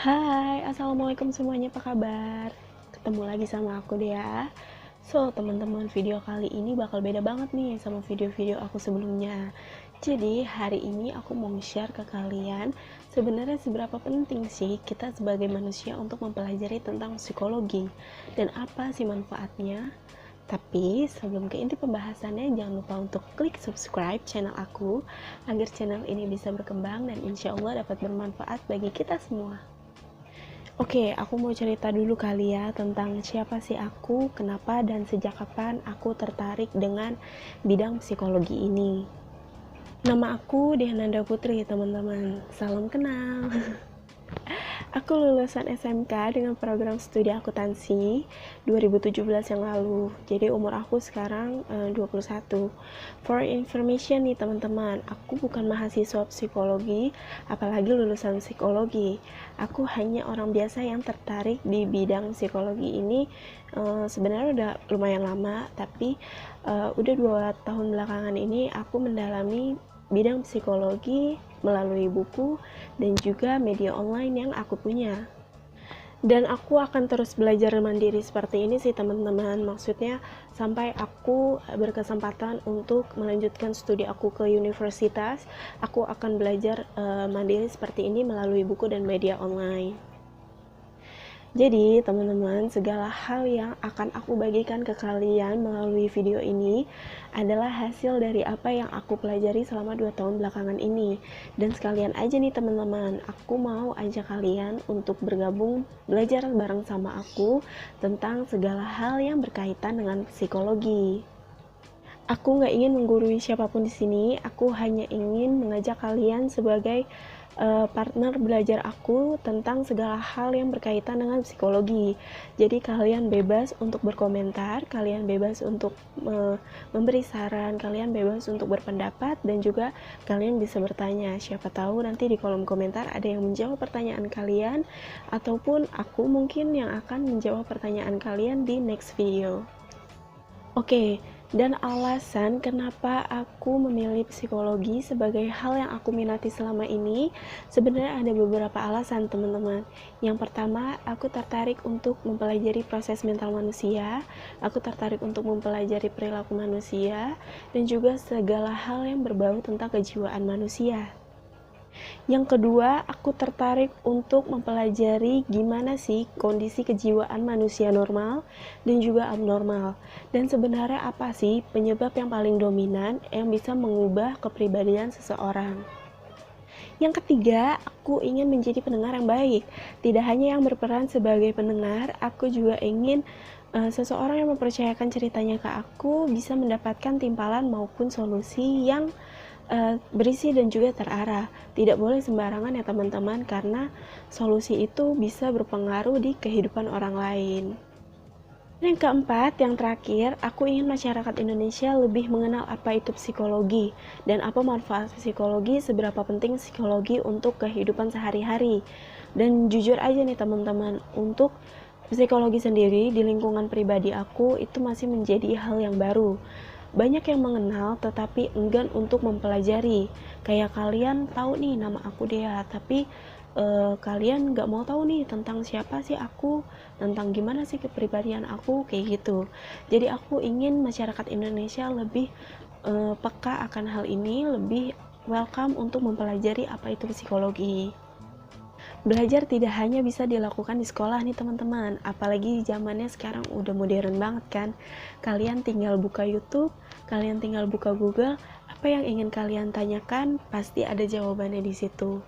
Hai, assalamualaikum semuanya, apa kabar? Ketemu lagi sama aku Dea. So, teman-teman, video kali ini bakal beda banget nih sama video-video aku sebelumnya. Jadi, hari ini aku mau share ke kalian sebenarnya seberapa penting sih kita sebagai manusia untuk mempelajari tentang psikologi dan apa sih manfaatnya. Tapi sebelum ke inti pembahasannya, jangan lupa untuk klik subscribe channel aku agar channel ini bisa berkembang dan insya Allah dapat bermanfaat bagi kita semua. Oke, aku mau cerita dulu kali ya tentang siapa sih aku, kenapa, dan sejak kapan aku tertarik dengan bidang psikologi ini. Nama aku Dehnanda Putri, teman-teman. Salam kenal. Aku lulusan SMK dengan program studi akuntansi 2017 yang lalu. Jadi umur aku sekarang 21. For information nih teman-teman, aku bukan mahasiswa psikologi, apalagi lulusan psikologi. Aku hanya orang biasa yang tertarik di bidang psikologi ini. Sebenarnya udah lumayan lama, tapi udah 2 tahun belakangan ini aku mendalami bidang psikologi melalui buku dan juga media online yang aku punya. Dan aku akan terus belajar mandiri seperti ini sih teman-teman. Maksudnya sampai aku berkesempatan untuk melanjutkan studi aku ke universitas, aku akan belajar mandiri seperti ini melalui buku dan media online. Jadi, teman-teman, segala hal yang akan aku bagikan ke kalian melalui video ini adalah hasil dari apa yang aku pelajari selama 2 tahun belakangan ini. Dan sekalian aja nih teman-teman, aku mau ajak kalian untuk bergabung belajar bareng sama aku tentang segala hal yang berkaitan dengan psikologi. Aku nggak ingin menggurui siapapun di sini, aku hanya ingin mengajak kalian sebagai partner belajar aku tentang segala hal yang berkaitan dengan psikologi. Jadi kalian bebas untuk berkomentar, kalian bebas untuk memberi saran, kalian bebas untuk berpendapat, dan juga kalian bisa bertanya. Siapa tahu nanti di kolom komentar ada yang menjawab pertanyaan kalian, ataupun aku mungkin yang akan menjawab pertanyaan kalian di next video. Oke, dan alasan kenapa aku memilih psikologi sebagai hal yang aku minati selama ini, sebenarnya ada beberapa alasan teman-teman. Yang pertama, aku tertarik untuk mempelajari proses mental manusia, aku tertarik untuk mempelajari perilaku manusia, dan juga segala hal yang berbau tentang kejiwaan manusia. Yang kedua, aku tertarik untuk mempelajari gimana sih kondisi kejiwaan manusia normal dan juga abnormal. Dan sebenarnya apa sih penyebab yang paling dominan yang bisa mengubah kepribadian seseorang. Yang ketiga, aku ingin menjadi pendengar yang baik. Tidak hanya yang berperan sebagai pendengar, aku juga ingin seseorang yang mempercayakan ceritanya ke aku bisa mendapatkan timpalan maupun solusi yang berisi dan juga terarah. Tidak boleh sembarangan ya teman-teman, karena solusi itu bisa berpengaruh di kehidupan orang lain. Yang keempat, yang terakhir, aku ingin masyarakat Indonesia lebih mengenal apa itu psikologi dan apa manfaat psikologi, seberapa penting psikologi untuk kehidupan sehari-hari. Dan jujur aja nih teman-teman, untuk psikologi sendiri di lingkungan pribadi aku itu masih menjadi hal yang baru. Banyak yang mengenal tetapi enggan untuk mempelajari. Kayak kalian tahu nih nama aku Dea, tapi kalian nggak mau tahu nih tentang siapa sih aku, tentang gimana sih kepribadian aku, kayak gitu. Jadi aku ingin masyarakat Indonesia lebih peka akan hal ini, lebih welcome untuk mempelajari apa itu psikologi. Belajar tidak hanya bisa dilakukan di sekolah nih teman-teman, apalagi zamannya sekarang udah modern banget kan. Kalian tinggal buka YouTube, kalian tinggal buka Google, apa yang ingin kalian tanyakan pasti ada jawabannya di situ.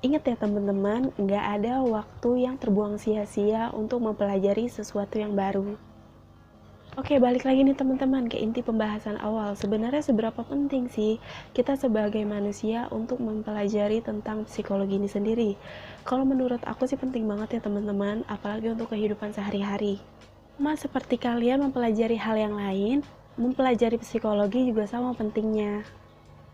Ingat ya teman-teman, nggak ada waktu yang terbuang sia-sia untuk mempelajari sesuatu yang baru. Oke, balik lagi nih teman-teman ke inti pembahasan awal. Sebenarnya seberapa penting sih kita sebagai manusia untuk mempelajari tentang psikologi ini sendiri? Kalau menurut aku sih penting banget ya teman-teman, apalagi untuk kehidupan sehari-hari. Mas, seperti kalian mempelajari hal yang lain, mempelajari psikologi juga sama pentingnya.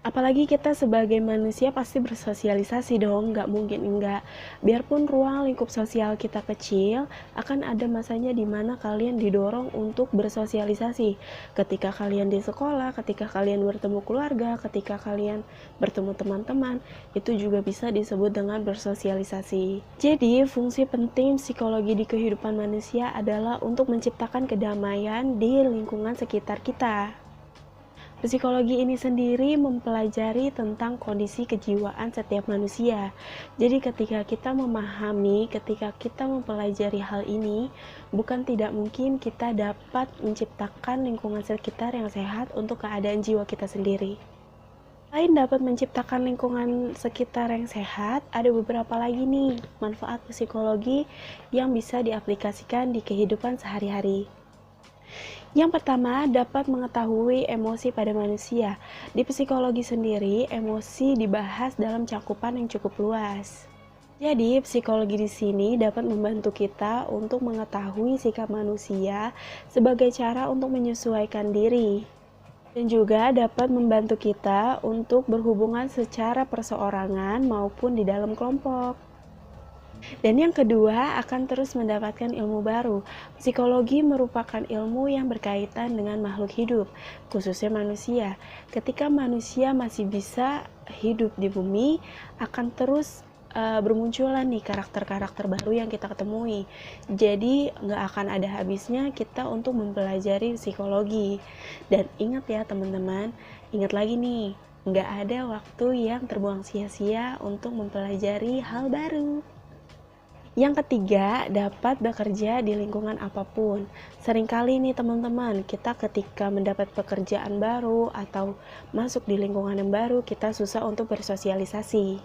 Apalagi kita sebagai manusia pasti bersosialisasi dong, nggak mungkin enggak. Biarpun ruang lingkup sosial kita kecil, akan ada masanya di mana kalian didorong untuk bersosialisasi. Ketika kalian di sekolah, ketika kalian bertemu keluarga, ketika kalian bertemu teman-teman, itu juga bisa disebut dengan bersosialisasi. Jadi, fungsi penting psikologi di kehidupan manusia adalah untuk menciptakan kedamaian di lingkungan sekitar kita. Psikologi ini sendiri mempelajari tentang kondisi kejiwaan setiap manusia. Jadi ketika kita memahami, ketika kita mempelajari hal ini, bukan tidak mungkin kita dapat menciptakan lingkungan sekitar yang sehat untuk keadaan jiwa kita sendiri. Selain dapat menciptakan lingkungan sekitar yang sehat, ada beberapa lagi nih manfaat psikologi yang bisa diaplikasikan di kehidupan sehari-hari. Yang pertama, dapat mengetahui emosi pada manusia. Di psikologi sendiri, emosi dibahas dalam cakupan yang cukup luas. Jadi, psikologi di sini dapat membantu kita untuk mengetahui sikap manusia sebagai cara untuk menyesuaikan diri. Dan juga dapat membantu kita untuk berhubungan secara perseorangan maupun di dalam kelompok. Dan yang kedua, akan terus mendapatkan ilmu baru. Psikologi merupakan ilmu yang berkaitan dengan makhluk hidup, khususnya manusia. Ketika manusia masih bisa hidup di bumi, akan terus bermunculan nih karakter-karakter baru yang kita ketemui. Jadi nggak akan ada habisnya kita untuk mempelajari psikologi. Dan ingat ya teman-teman, ingat lagi nih, nggak ada waktu yang terbuang sia-sia untuk mempelajari hal baru. Yang ketiga, dapat bekerja di lingkungan apapun. Seringkali nih teman-teman, kita ketika mendapat pekerjaan baru atau masuk di lingkungan yang baru, kita susah untuk bersosialisasi.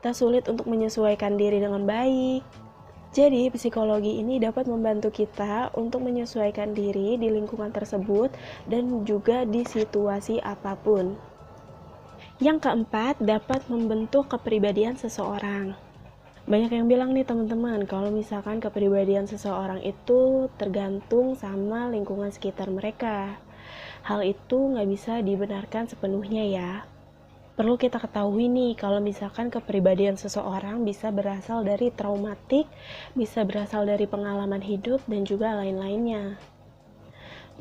Kita sulit untuk menyesuaikan diri dengan baik. Jadi, psikologi ini dapat membantu kita untuk menyesuaikan diri di lingkungan tersebut dan juga di situasi apapun. Yang keempat, dapat membentuk kepribadian seseorang. Banyak yang bilang nih teman-teman, kalau misalkan kepribadian seseorang itu tergantung sama lingkungan sekitar mereka. Hal itu nggak bisa dibenarkan sepenuhnya ya. Perlu kita ketahui nih, kalau misalkan kepribadian seseorang bisa berasal dari traumatik, bisa berasal dari pengalaman hidup, dan juga lain-lainnya.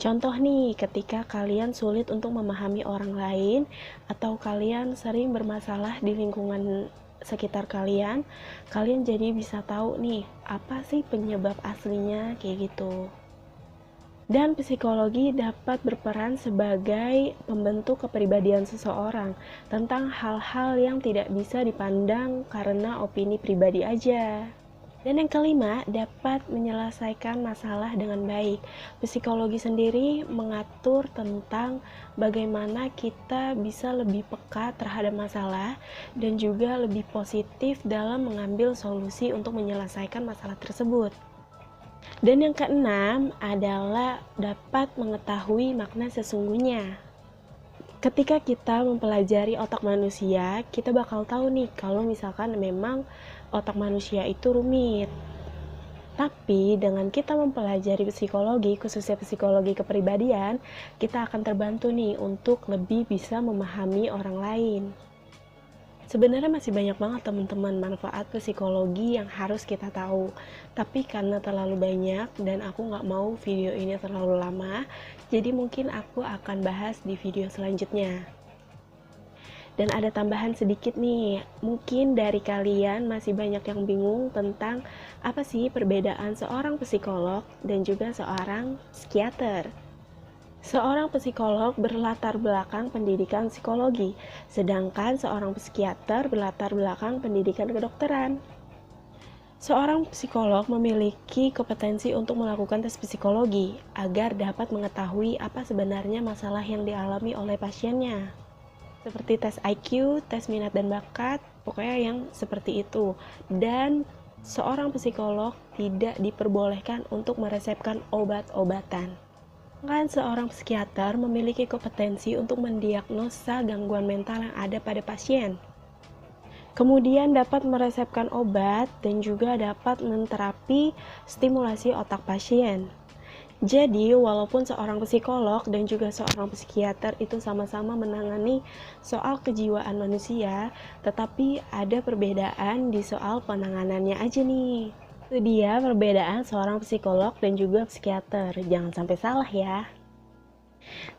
Contoh nih, ketika kalian sulit untuk memahami orang lain, atau kalian sering bermasalah di lingkungan sekitar kalian jadi bisa tahu nih apa sih penyebab aslinya kayak gitu. Dan psikologi dapat berperan sebagai pembentuk kepribadian seseorang tentang hal-hal yang tidak bisa dipandang karena opini pribadi aja. Dan yang kelima, dapat menyelesaikan masalah dengan baik. Psikologi sendiri mengatur tentang bagaimana kita bisa lebih peka terhadap masalah dan juga lebih positif dalam mengambil solusi untuk menyelesaikan masalah tersebut. Dan yang keenam adalah dapat mengetahui makna sesungguhnya. Ketika kita mempelajari otak manusia, kita bakal tahu nih kalau misalkan memang otak manusia itu rumit. Tapi dengan kita mempelajari psikologi, khususnya psikologi kepribadian, kita akan terbantu nih untuk lebih bisa memahami orang lain. Sebenarnya masih banyak banget teman-teman manfaat psikologi yang harus kita tahu. Tapi karena terlalu banyak dan aku nggak mau video ini terlalu lama, jadi mungkin aku akan bahas di video selanjutnya. Dan ada tambahan sedikit nih, mungkin dari kalian masih banyak yang bingung tentang apa sih perbedaan seorang psikolog dan juga seorang psikiater. Seorang psikolog berlatar belakang pendidikan psikologi, sedangkan seorang psikiater berlatar belakang pendidikan kedokteran. Seorang psikolog memiliki kompetensi untuk melakukan tes psikologi agar dapat mengetahui apa sebenarnya masalah yang dialami oleh pasiennya. Seperti tes IQ, tes minat dan bakat, pokoknya yang seperti itu. Dan seorang psikolog tidak diperbolehkan untuk meresepkan obat-obatan. Kan seorang psikiater memiliki kompetensi untuk mendiagnosa gangguan mental yang ada pada pasien. Kemudian dapat meresepkan obat dan juga dapat menterapi stimulasi otak pasien. Jadi, walaupun seorang psikolog dan juga seorang psikiater itu sama-sama menangani soal kejiwaan manusia, tetapi ada perbedaan di soal penanganannya aja nih. Itu dia perbedaan seorang psikolog dan juga psikiater. Jangan sampai salah ya.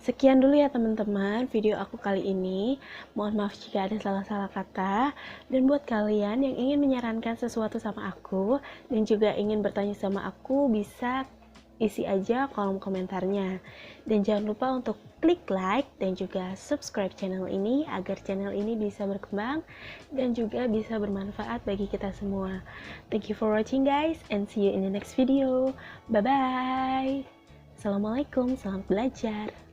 Sekian dulu ya teman-teman video aku kali ini. Mohon maaf jika ada salah-salah kata. Dan buat kalian yang ingin menyarankan sesuatu sama aku dan juga ingin bertanya sama aku, bisa isi aja kolom komentarnya. Dan jangan lupa untuk klik like dan juga subscribe channel ini agar channel ini bisa berkembang dan juga bisa bermanfaat bagi kita semua. Thank you for watching guys, and see you in the next video. Bye bye. Assalamualaikum, selamat belajar.